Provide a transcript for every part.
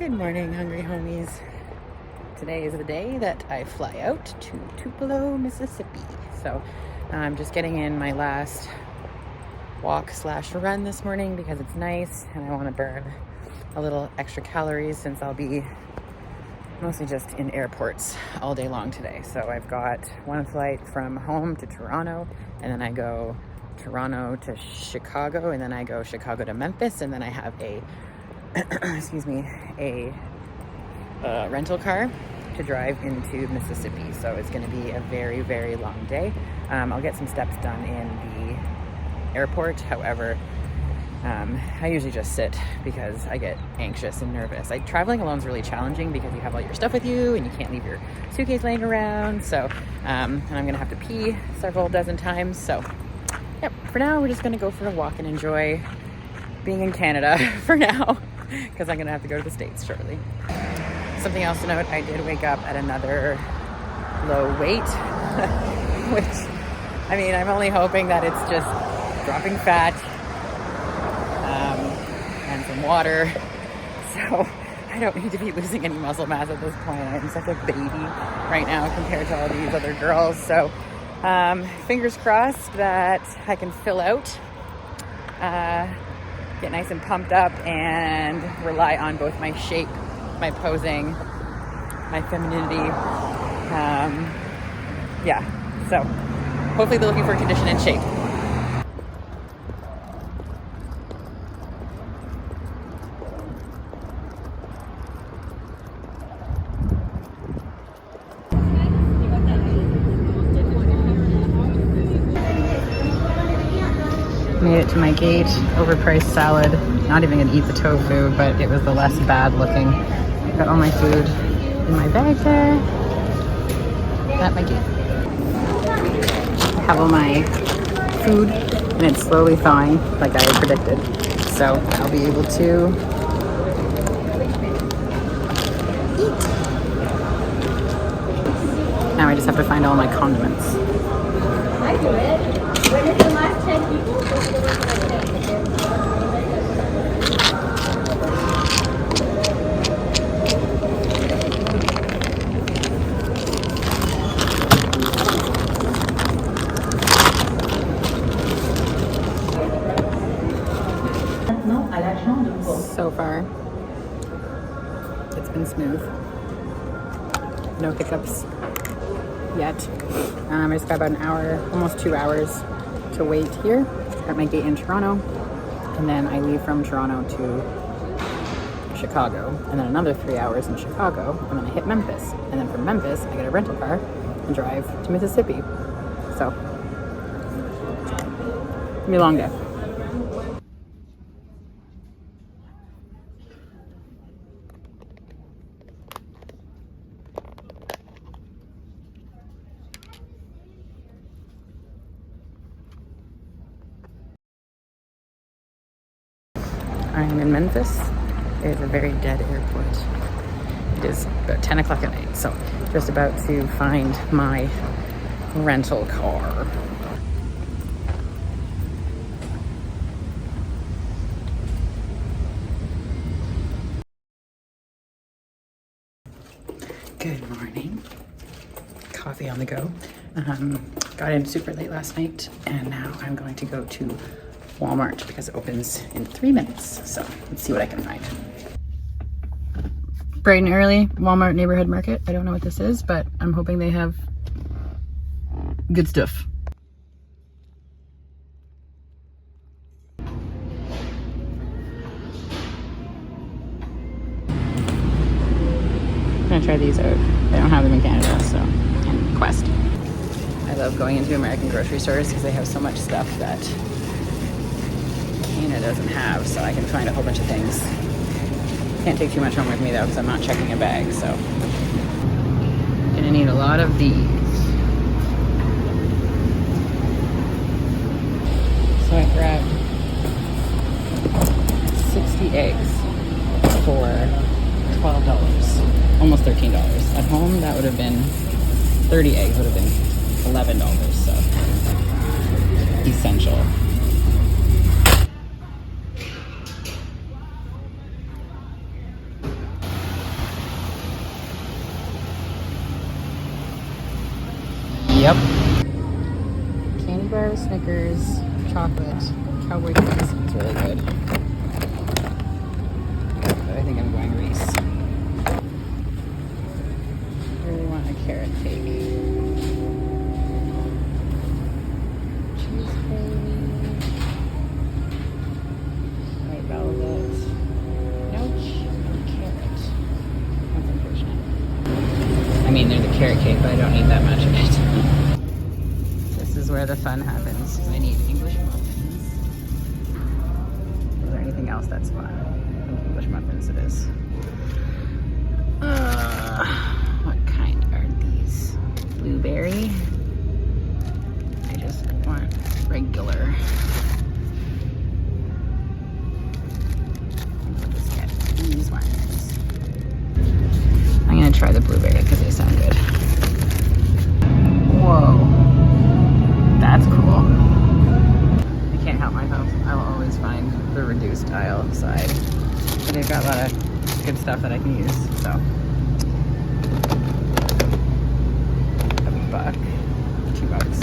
Good morning, hungry homies. Today is the day that I fly out to Tupelo, Mississippi. So I'm just getting in my last walk/run this morning because it's nice and I want to burn a little extra calories since I'll be mostly just in airports all day long today. So I've got one flight from home to Toronto, and then I go Toronto to Chicago, and then I go Chicago to Memphis, and then I have a rental car to drive into Mississippi. So it's going to be a very, very long day. I'll get some steps done in the airport. However, I usually just sit because I get anxious and nervous. Traveling alone is really challenging because you have all your stuff with you and you can't leave your suitcase laying around. So, and I'm going to have to pee several dozen times. So, yep, for now, we're just going to go for a walk and enjoy being in Canada for now, because I'm going to have to go to the States shortly. Something else to note, I did wake up at another low weight, which, I mean, I'm only hoping that it's just dropping fat and some water. So I don't need to be losing any muscle mass at this point. I'm such a baby right now compared to all these other girls. So fingers crossed that I can fill out, get nice and pumped up, and rely on both my shape, my posing, my femininity. Yeah, so hopefully they're looking for condition and shape. Made it to my gate, overpriced salad. Not even gonna eat the tofu, but it was the less bad looking. Got all my food in my bag there at my gate. I have all my food and it's slowly thawing like I had predicted. So I'll be able to eat. Now I just have to find all my condiments. I do it. When it's the last 10 people, so far, it's been smooth. No hiccups yet. I just got about an hour, almost 2 hours to wait here at my gate in Toronto. And then I leave from Toronto to Chicago. And then another 3 hours in Chicago. And then I hit Memphis. And then from Memphis, I get a rental car and drive to Mississippi. So, it's gonna be a long day. I'm in Memphis. It is a very dead airport. It is about 10 o'clock at night, so just about to find my rental car. Good morning. Coffee on the go. Got in super late last night, and now I'm going to go to Walmart because it opens in 3 minutes. So let's see what I can find. Bright and early, Walmart neighborhood market. I don't know what this is, but I'm hoping they have good stuff. I'm gonna try these out. They don't have them in Canada, so, and Quest. I love going into American grocery stores because they have so much stuff that Canada doesn't have, so I can find a whole bunch of things. Can't take too much home with me though because I'm not checking a bag, so gonna need a lot of these. So I grabbed 60 eggs for $12, almost $13. At home that would have been 30 eggs would have been $11, so essential. Yep. Candy bar, Snickers, chocolate, cowboy cookies. It's really good. But I think I'm going Reese. I really want a carrot cake. Cheesecake. White velvet. No carrot. That's unfortunate. I mean, there's a carrot cake, but I don't need that much of it. This is where the fun happens, because I need English muffins. Is there anything else that's fun? I think English muffins it is. What kind are these? Blueberry? I just want regular. I'll just get these ones. I'm gonna try the blueberry because they sound good. Whoa, that's cool. I can't help myself. I will always find the reduced aisle side. But they've got a lot of good stuff that I can use, so. $1, $2.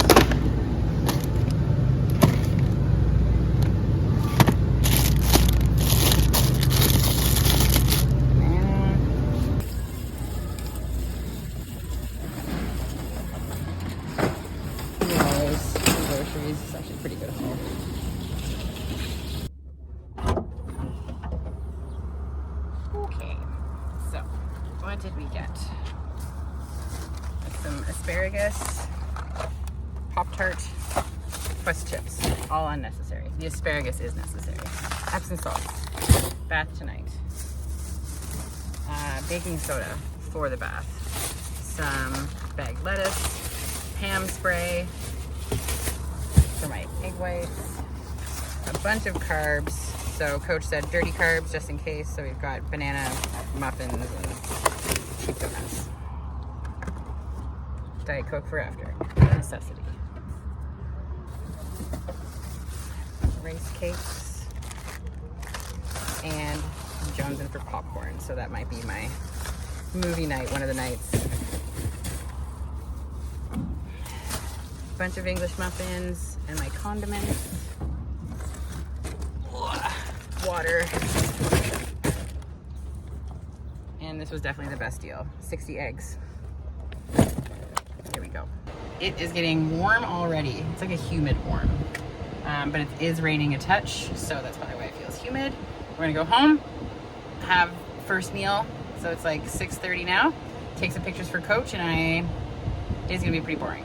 It's actually a pretty good haul. Okay, so what did we get? Some asparagus, Pop-Tart, Quest chips, all unnecessary. The asparagus is necessary. Epsom salts, bath tonight. Baking soda for the bath. Some bagged lettuce, ham spray, for my egg whites, a bunch of carbs. So Coach said dirty carbs just in case. So we've got banana muffins and cheap donuts. Diet Coke for after, a necessity. Rice cakes, and I'm jonesing for popcorn. So that might be my movie night, one of the nights. Bunch of English muffins and my condiments. Water. And this was definitely the best deal. 60 eggs. Here we go. It is getting warm already. It's like a humid warm. But it is raining a touch, so that's probably why it feels humid. We're gonna go home, have first meal. So it's like 6:30 now. Take some pictures for Coach, and it's gonna be pretty boring.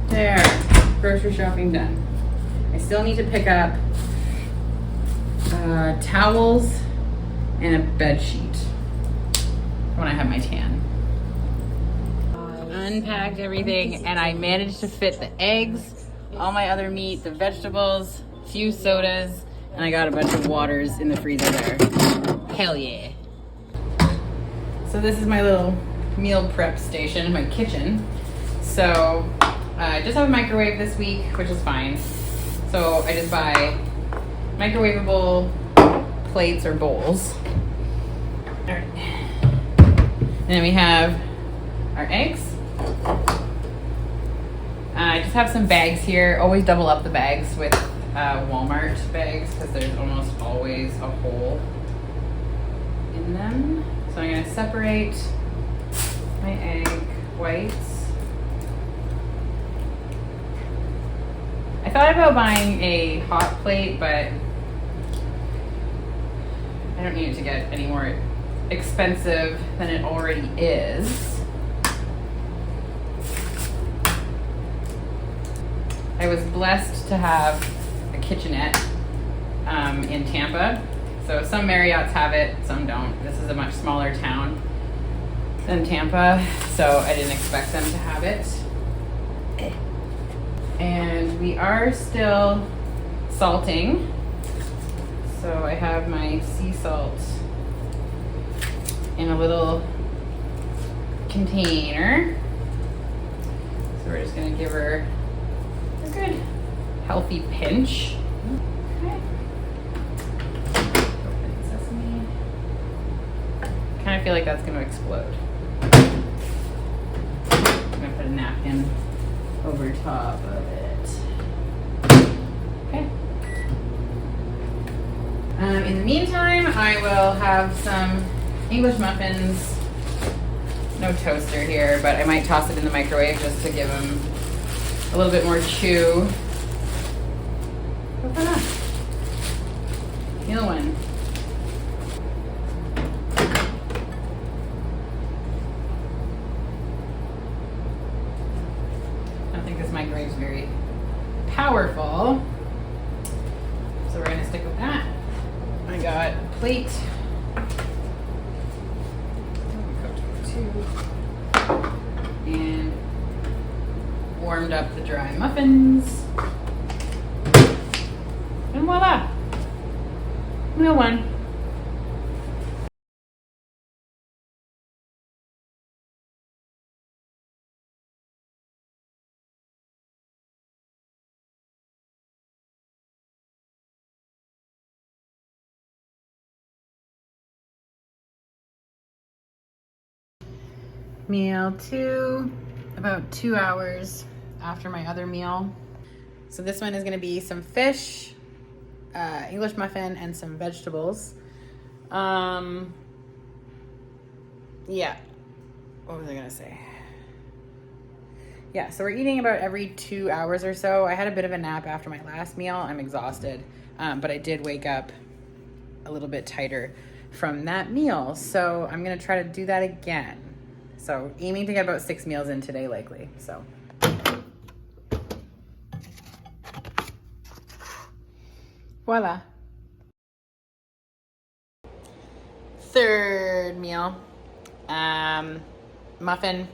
There, grocery shopping done. I still need to pick up towels and a bed sheet when I have my tan. Unpacked everything, and I managed to fit the eggs, all my other meat, the vegetables, few sodas, and I got a bunch of waters in the freezer there. Hell yeah. So this is my little meal prep station, my kitchen. So I just have a microwave this week, which is fine. So I just buy microwavable plates or bowls. All right. And then we have our eggs. I just have some bags here. Always double up the bags with Walmart bags because there's almost always a hole in them. So I'm gonna separate my egg whites. I thought about buying a hot plate, but I don't need it to get any more expensive than it already is. I was blessed to have a kitchenette in Tampa. So some Marriotts have it, some don't. This is a much smaller town than Tampa, so I didn't expect them to have it. And we are still salting. So I have my sea salt in a little container. So we're just gonna give her a good healthy pinch. Okay. Open sesame. Kind of feel like that's gonna explode. I'm gonna put a napkin over top of it. Okay. In the meantime, I will have some English muffins. No toaster here, but I might toss it in the microwave just to give them a little bit more chew. Voila. Meal one. I don't think this microwave's very powerful, so we're gonna stick with that. I got a plate. And warmed up the dry muffins. And voila! Meal one. Meal two, about 2 hours after my other meal. So this one is gonna be some fish, English muffin, and some vegetables. Yeah, what was I gonna say? Yeah, so we're eating about every 2 hours or so. I had a bit of a nap after my last meal. I'm exhausted, but I did wake up a little bit tighter from that meal. So I'm gonna try to do that again. So aiming to get about 6 meals in today, likely, so. Voila. Third meal, muffin,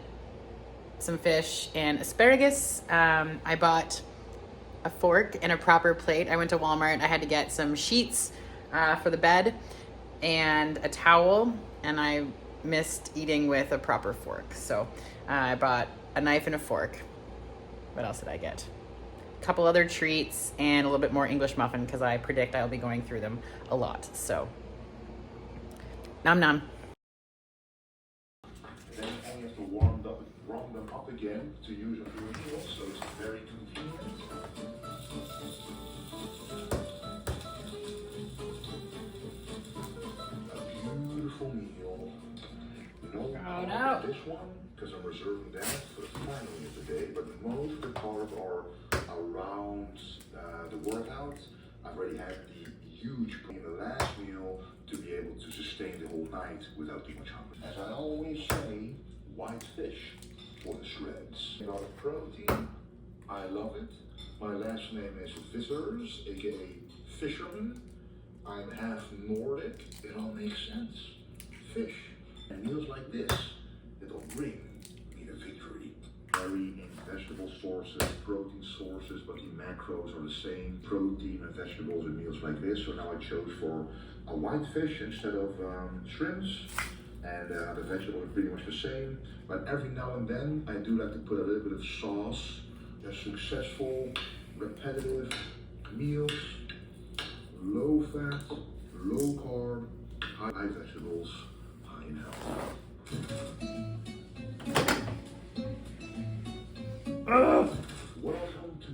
some fish, and asparagus. I bought a fork and a proper plate. I went to Walmart. I had to get some sheets for the bed and a towel, and I missed eating with a proper fork. So I bought a knife and a fork. What else did I get? A couple other treats and a little bit more English muffin because I predict I'll be going through them a lot. So, nom nom. Then you only have to warm them up again to use them for your meal, so it's very convenient. A beautiful meal. No, this one, because I'm reserving that for the final meal today, but most of the carbs are around the workout. I've already had the huge in the last meal to be able to sustain the whole night without too much hunger. As I always say, white fish for the shreds. A lot of protein, I love it. My last name is Vissers, aka Fisherman. I'm half Nordic, it all makes sense. Fish. And meals like this, it'll bring me the victory. Vary in vegetable sources, protein sources, but the macros are the same. Protein and vegetables in meals like this. So now I chose for a white fish instead of shrimps. And the vegetables are pretty much the same. But every now and then, I do like to put a little bit of sauce. A successful, repetitive meals. Low fat, low carb, high vegetables.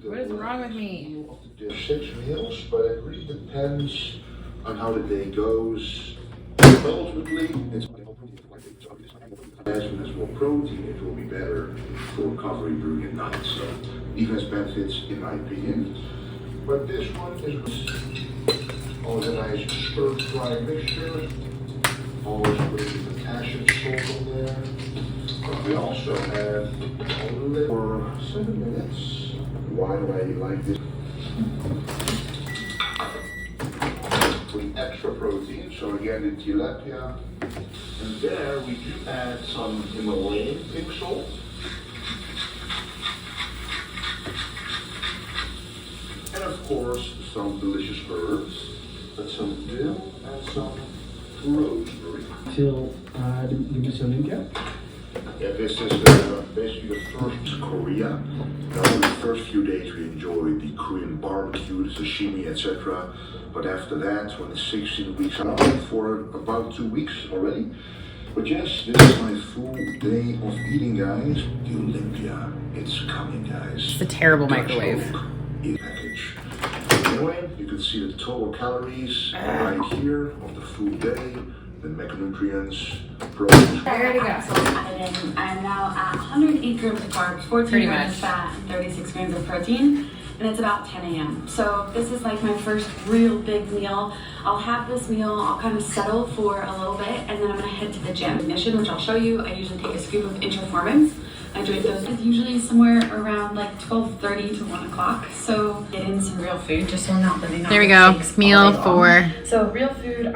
What is wrong with me? 6 meals, but it really depends on how the day goes. But ultimately, it's as more protein, it will be better for recovery during the night. So, it has benefits, in my opinion. But this one is always a nice stir-fry mixture. Always putting the potassium salt on there. But we also have a little for 7 minutes. Why do I like this? For the extra protein, so again the tilapia. And there we do add some Himalayan pink salt. And of course some delicious herbs. That's some dill and some rosemary. Veel de Michelin. Yeah, this is basically the first Korea. Now, the first few days we enjoyed the Korean barbecue, the sashimi, etc. But after that, when it's 16 weeks out, for about 2 weeks already. But yes, this is my full day of eating, guys. The Olympia, it's coming, guys. It's a terrible Dutch microwave. Oak package. Anyway, you can see the total calories right here of the full day. The macronutrients, proteins. Ready to go. I'm now at 108 grams of carbs, 14 grams of fat, and 36 grams of protein. And it's about 10 a.m. So this is like my first real big meal. I'll have this meal, I'll kind of settle for a little bit, and then I'm gonna head to the gym. Mission, which I'll show you, I usually take a scoop of Interformance. I drink those. It's usually somewhere around like 12:30 to 1 o'clock. So get in some real food, just so I'm not living on There we go, steaks meal all day long. 4. So real food,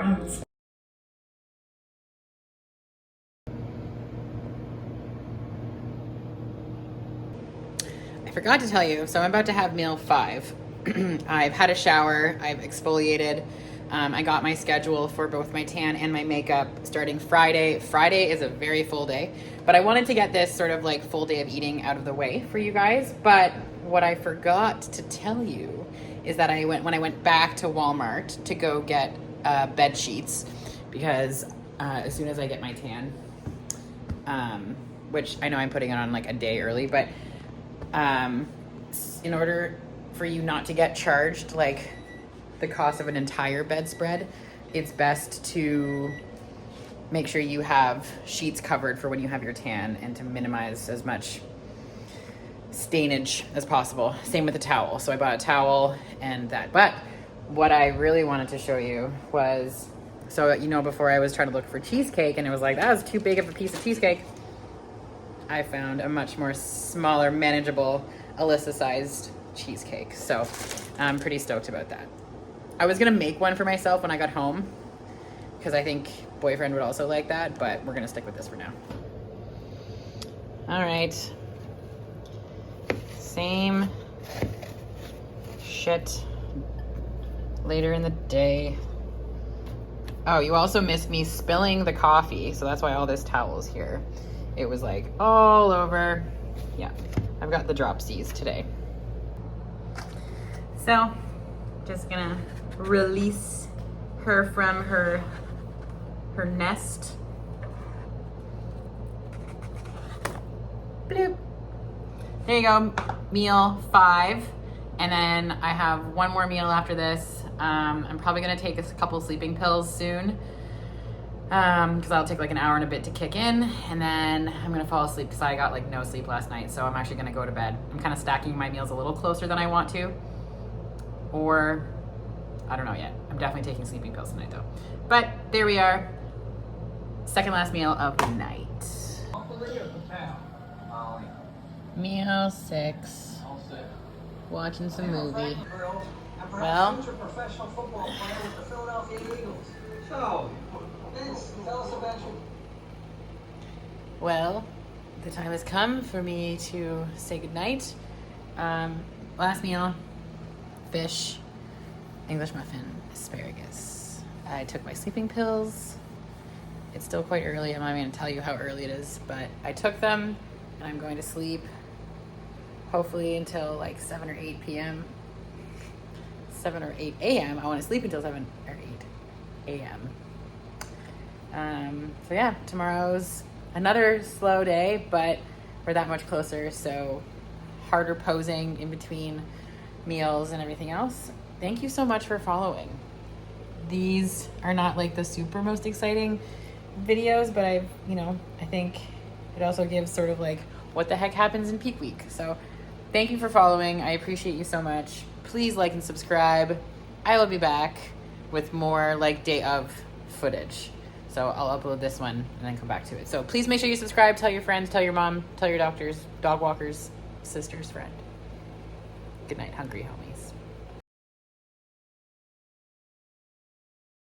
I forgot to tell you, so I'm about to have meal 5. I've had a shower, I've exfoliated. I got my schedule for both my tan and my makeup starting Friday. Friday is a very full day, but I wanted to get this sort of like full day of eating out of the way for you guys. But what I forgot to tell you is that when I went back to Walmart to go get bed sheets, because as soon as I get my tan, which I know I'm putting it on like a day early, but in order for you not to get charged like the cost of an entire bedspread, it's best to make sure you have sheets covered for when you have your tan and to minimize as much stainage as possible. Same with the towel. So I bought a towel and that. But what I really wanted to show you was, so you know, before I was trying to look for cheesecake and it was like, that was too big of a piece of cheesecake. I found a much more smaller, manageable, Alyssa-sized cheesecake. So I'm pretty stoked about that. I was gonna make one for myself when I got home because I think boyfriend would also like that, but we're gonna stick with this for now. All right. Same shit later in the day. Oh, you also missed me spilling the coffee, so that's why all this towel is here. It was like all over. Yeah, I've got the dropsies today. So, just gonna release her from her nest. Bloop. There you go, meal 5. And then I have one more meal after this. I'm probably gonna take a couple sleeping pills soon, because that'll take like an hour and a bit to kick in, and then I'm gonna fall asleep because I got like no sleep last night, so I'm actually gonna go to bed. I'm kind of stacking my meals a little closer than I want to, or I don't know yet. I'm definitely taking sleeping pills tonight though. But there we are, second last meal of the night. Meal 6. Watching some movie. Well, professional football player with the Philadelphia Eagles. So, Vince, tell us about you. well, the time has come for me to say goodnight. Last meal, fish, English muffin, asparagus. I took my sleeping pills. It's still quite early. I'm not even gonna tell you how early it is, but I took them and I'm going to sleep hopefully until like 7 or 8 p.m. 7 or 8 a.m. I want to sleep until 7 or 8 a.m. So yeah, tomorrow's another slow day, but we're that much closer, so harder posing in between meals and everything else. Thank you so much for following. These are not like the super most exciting videos, but I think it also gives sort of like what the heck happens in peak week. So thank you for following. I appreciate you so much. Please like and subscribe. I will be back with more like day of footage. So I'll upload this one and then come back to it. So please make sure you subscribe, tell your friends, tell your mom, tell your doctors, dog walkers, sister's friend. Good night, hungry homies.